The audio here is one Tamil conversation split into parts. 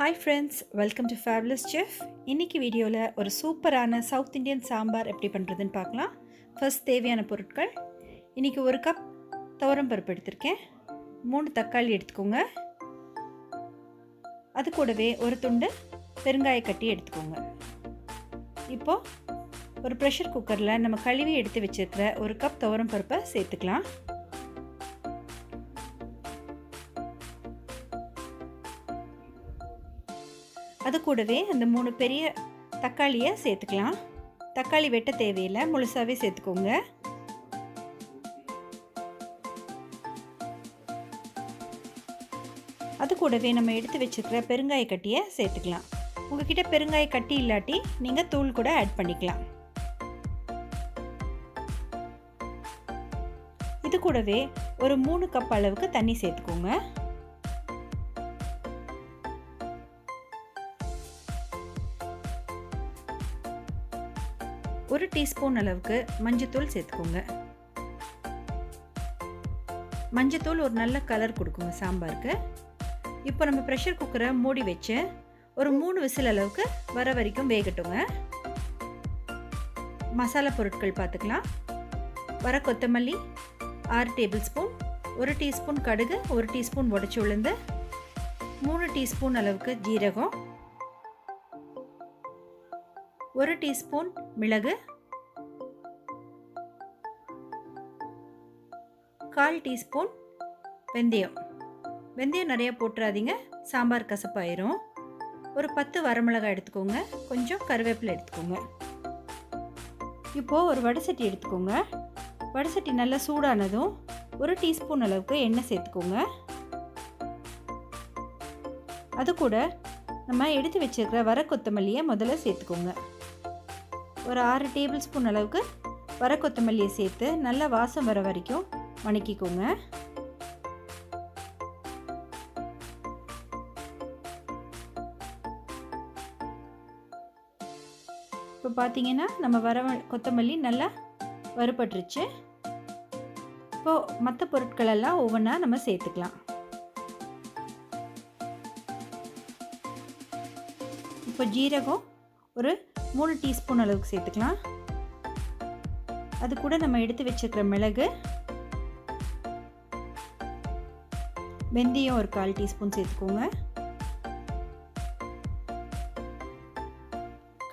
Hi friends, welcome to fabulous chef. இன்றைக்கி வீடியோவில் ஒரு சூப்பரான சவுத் இண்டியன் சாம்பார் எப்படி பண்ணுறதுன்னு பார்க்கலாம். ஃபர்ஸ்ட் தேவையான பொருட்கள். இன்றைக்கி 1 கப் துவரம் பருப்பு எடுத்திருக்கேன். 3 தக்காளி எடுத்துக்கோங்க. அது கூடவே ஒரு துண்டு பெருங்காய கட்டி எடுத்துக்கோங்க. இப்போது ஒரு ப்ரெஷர் குக்கரில் நம்ம கழுவி எடுத்து வச்சுருக்கிற 1 கப் துவரம் பருப்பை சேர்த்துக்கலாம். அது கூடவே அந்த 3 பெரிய தக்காளியை சேர்த்துக்கலாம். தக்காளி வெட்ட தேவையில்லை, முழுசாகவே சேர்த்துக்கோங்க. அது கூடவே நம்ம எடுத்து வச்சுருக்கிற பெருங்காய கட்டியை சேர்த்துக்கலாம். உங்ககிட்ட பெருங்காய கட்டி இல்லாட்டி நீங்கள் தூள் கூட ஆட் பண்ணிக்கலாம். இது கூடவே ஒரு 3 கப் அளவுக்கு தண்ணி சேர்த்துக்கோங்க. ஒரு டீஸ்பூன் அளவுக்கு மஞ்சத்தூள் சேர்த்துக்கோங்க. மஞ்சத்தூள் ஒரு நல்ல கலர் கொடுக்குங்க சாம்பாருக்கு. இப்போ நம்ம ப்ரெஷர் குக்கரை மூடி வச்சு ஒரு 3 விசில் அளவுக்கு வர வரைக்கும் வேகட்டுங்க. மசாலா பொருட்கள் பார்த்துக்கலாம். வர கொத்தமல்லி 6 டேபிள் ஸ்பூன், 1 டீஸ்பூன் கடுகு, 1 டீஸ்பூன் உடைச்சி உளுந்து, 3 டீஸ்பூன் அளவுக்கு ஜீரகம், 1 டீஸ்பூன் மிளகு, 1/4 டீஸ்பூன் வெந்தயம். வெந்தயம் நிறைய போட்டுறாதீங்க, சாம்பார் கசப்பாயிரும். ஒரு 10 வரமிளகாய் எடுத்துக்கோங்க. கொஞ்சம் கருவேப்பிலை எடுத்துக்கோங்க. இப்போது ஒரு வடைசட்டி எடுத்துக்கோங்க. வடைசட்டி நல்லா சூடானதும் 1 டீஸ்பூன் அளவுக்கு எண்ணெய் சேர்த்துக்கோங்க. அது கூட நம்ம எடுத்து வச்சுருக்கிற வர கொத்தமல்லியை முதல்ல சேர்த்துக்கோங்க. ஒரு 6 டேபிள் ஸ்பூன் அளவுக்கு வர கொத்தமல்லியை சேர்த்து நல்லா வாசம் வர வரைக்கும் வணக்கிக்கோங்க. இப்போ பார்த்தீங்கன்னா நம்ம வர கொத்தமல்லி நல்லா வறுபட்டுருச்சு. இப்போது மற்ற பொருட்கள் எல்லாம் ஒவ்வொன்றா நம்ம சேர்த்துக்கலாம். இப்போ ஜீரகம் ஒரு 3 டீஸ்பூன் அளவுக்கு சேர்த்துக்கலாம். அது கூட நம்ம எடுத்து வச்சுருக்கிற மிளகு, வெந்தயம் ஒரு 1/4 டீஸ்பூன் சேர்த்துக்கோங்க.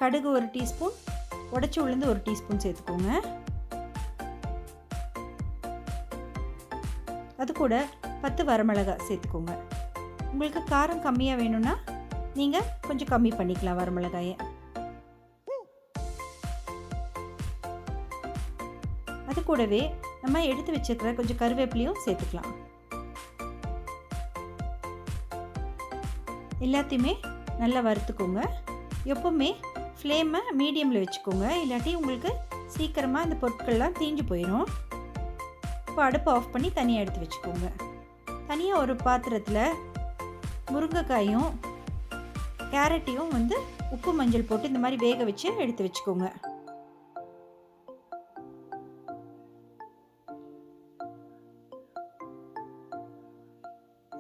கடுகு 1 டீஸ்பூன், உடைச்சி உளுந்து 1 டீஸ்பூன் சேர்த்துக்கோங்க. அது கூட 10 வரமிளகாய் சேர்த்துக்கோங்க. உங்களுக்கு காரம் கம்மியாக வேணும்னா நீங்கள் கொஞ்சம் கம்மி பண்ணிக்கலாம் வரமிளகாயை. அது கூடவே நம்ம எடுத்து வச்சுருக்கிற கொஞ்சம் கருவேப்பிலையும் சேர்த்துக்கலாம். எல்லாத்தையுமே நல்லா வறுத்துக்கோங்க. எப்போவுமே ஃப்ளேமை மீடியமில் வச்சுக்கோங்க, இல்லாட்டி உங்களுக்கு சீக்கிரமாக இந்த பொருட்கள்லாம் தீஞ்சு போயிடும். இப்போ அடுப்பை ஆஃப் பண்ணி தனியாக எடுத்து வச்சுக்கோங்க. தனியாக ஒரு பாத்திரத்தில் முருங்கைக்காயும் கேரட்டையும் உப்பு மஞ்சள் போட்டு இந்த மாதிரி வேக வச்சு எடுத்து வச்சுக்கோங்க.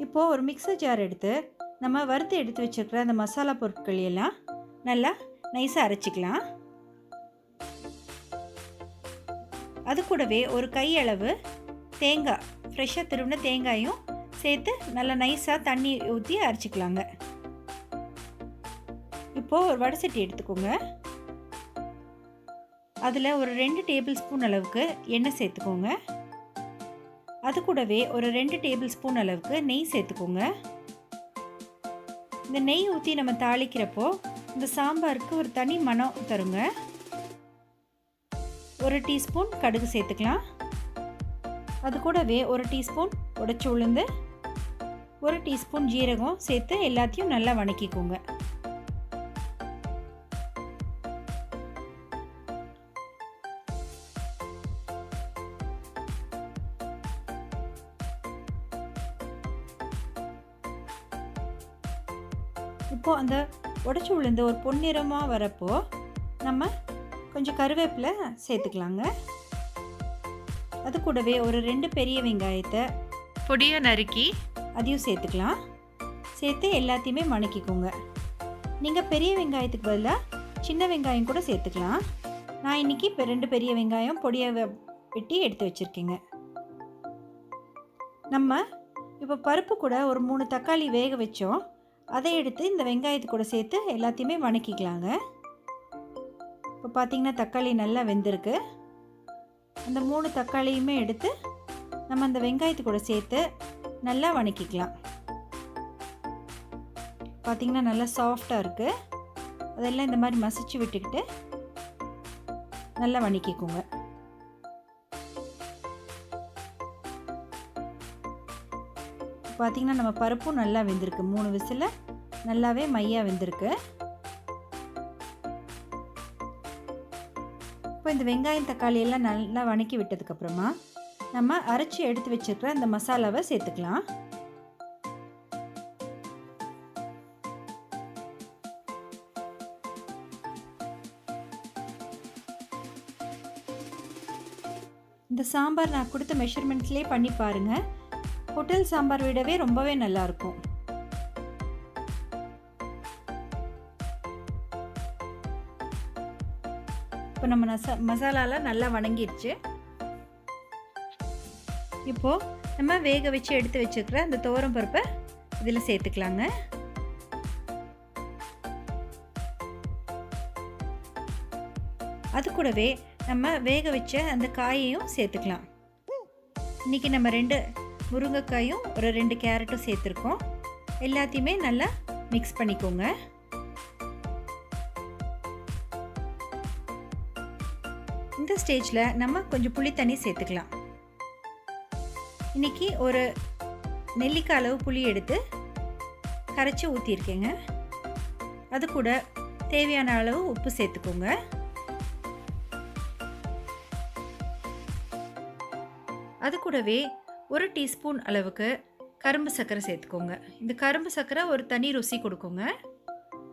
இப்போது ஒரு மிக்சர் ஜார் எடுத்து நம்ம வறுத்து எடுத்து வச்சுருக்கிற அந்த மசாலா பொருட்கள் எல்லாம் நல்லா நைஸாக அரைச்சிக்கலாம். அது கூடவே ஒரு கையளவு தேங்காய், ஃப்ரெஷ்ஷாக திருவின தேங்காயும் சேர்த்து நல்லா நைஸாக தண்ணி ஊற்றி அரைச்சிக்கலாங்க. இப்போது ஒரு வடைசட்டி எடுத்துக்கோங்க. அதில் ஒரு 2 டேபிள் ஸ்பூன் அளவுக்கு எண்ணெய் சேர்த்துக்கோங்க. அது கூடவே ஒரு 2 டேபிள் ஸ்பூன் அளவுக்கு நெய் சேர்த்துக்கோங்க. இந்த நெய் ஊற்றி நம்ம தாளிக்கிறப்போ இந்த சாம்பாருக்கு ஒரு தனி மணம் தருங்க. 1 டீஸ்பூன் கடுகு சேர்த்துக்கலாம். அது கூடவே 1 டீஸ்பூன் உடைச்சி உளுந்து, 1 டீஸ்பூன் ஜீரகம் சேர்த்து எல்லாத்தையும் நல்லா வணக்கிக்கோங்க. இப்போது அந்த உடைச்சி உளுந்து ஒரு பொன்னிறமாக வரப்போ நம்ம கொஞ்சம் கருவேப்பிலை சேர்த்துக்கலாங்க. அது கூடவே ஒரு 2 பெரிய வெங்காயத்தை பொடியாக நறுக்கி அதையும் சேர்த்துக்கலாம். சேர்த்து எல்லாத்தையுமே வணக்கிக்கோங்க. நீங்கள் பெரிய வெங்காயத்துக்கு பதிலாக சின்ன வெங்காயம் கூட சேர்த்துக்கலாம். நான் இன்றைக்கி இப்போ 2 பெரிய வெங்காயம் பொடியாக வெட்டி எடுத்து வச்சுருக்கேங்க. நம்ம இப்போ பருப்பு கூட ஒரு 3 தக்காளி வேக வச்சோம். அதை எடுத்து இந்த வெங்காயத்து கூட சேர்த்து எல்லாத்தையுமே வணக்கிக்கலாங்க. இப்போ பார்த்திங்கன்னா தக்காளி நல்லா வெந்திருக்கு. அந்த 3 தக்காளியுமே எடுத்து நம்ம அந்த வெங்காயத்து கூட சேர்த்து நல்லா வணக்கிக்கலாம். பார்த்திங்கன்னா நல்லா சாஃப்டாக இருக்குது. அதெல்லாம் இந்த மாதிரி மசிச்சு விட்டுக்கிட்டு நல்லா வணக்கிக்கோங்க. பார்த்திங்கன்னா நம்ம பருப்பும் நல்லா வெந்திருக்கு. 3 விசில் நல்லாவே மையாக வெந்திருக்கு. இப்போ இந்த வெங்காயம் தக்காளி எல்லாம் நல்லா வணக்கி விட்டதுக்கப்புறமா நம்ம அரைச்சி எடுத்து வச்சுருக்கிற அந்த மசாலாவை சேர்த்துக்கலாம். இந்த சாம்பார் நான் கொடுத்த மெஷர்மெண்ட்ஸ்லேயே பண்ணி பாருங்கள். ஹோட்டல் சாம்பார் விடவே ரொம்பவே நல்லாயிருக்கும். இப்போ நம்ம மசாலாலாம் நல்லா வணங்கிடுச்சு. இப்போது நம்ம வேக வச்சு எடுத்து வச்சுருக்கிற அந்த துவரம் பருப்பை இதில் சேர்த்துக்கலாங்க. அது கூடவே நம்ம வேக வச்ச அந்த காயையும் சேர்த்துக்கலாம். இன்றைக்கி நம்ம 2 முருங்கைக்காயும் ஒரு 2 கேரட்டும் சேர்த்துருக்கோம். எல்லாத்தையுமே நல்லா மிக்ஸ் பண்ணிக்கோங்க. இந்த ஸ்டேஜில் நம்ம கொஞ்சம் புளி தண்ணி சேர்த்துக்கலாம். இன்றைக்கி ஒரு நெல்லிக்காய் அளவு புளி எடுத்து கரைச்சி ஊற்றிருக்கேங்க. அது கூட தேவையான அளவு உப்பு சேர்த்துக்கோங்க. அது கூடவே 1 டீஸ்பூன் அளவுக்கு கரும்பு சர்க்கரை சேர்த்துக்கோங்க. இந்த கரும்பு சர்க்கரை ஒரு தனி ருசி கொடுக்குங்க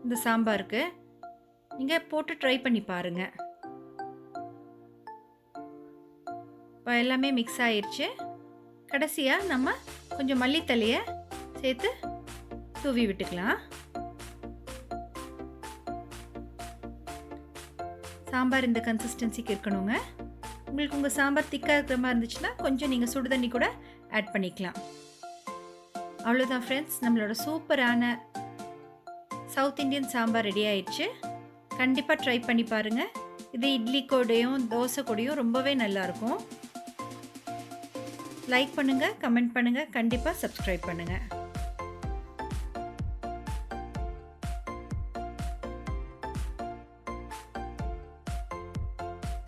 இந்த சாம்பாருக்கு. நீங்கள் போட்டு ட்ரை பண்ணி பாருங்கள். இப்போ எல்லாமே மிக்ஸ் ஆயிடுச்சு. கடைசியாக நம்ம கொஞ்சம் மல்லித்தழையை சேர்த்து தூவி விட்டுக்கலாம். சாம்பார் இந்த கன்சிஸ்டன்சிக்கு இருக்கணுங்க. உங்களுக்கு உங்கள் சாம்பார் திக்காக இருக்கிற மாதிரி இருந்துச்சுன்னா கொஞ்சம் நீங்கள் சுடு தண்ணி கூட ஆட் பண்ணிக்கலாம். அவ்வளோதான் ஃப்ரெண்ட்ஸ், நம்மளோட சூப்பரான சவுத் இண்டியன் சாம்பார் ரெடி ஆயிடுச்சு. கண்டிப்பாக ட்ரை பண்ணி பாருங்கள். இது இட்லி கூடயும் தோசை கூடயும் ரொம்பவே நல்லாயிருக்கும். லைக் பண்ணுங்கள், கமெண்ட் பண்ணுங்கள், கண்டிப்பாக சப்ஸ்கிரைப் பண்ணுங்கள்.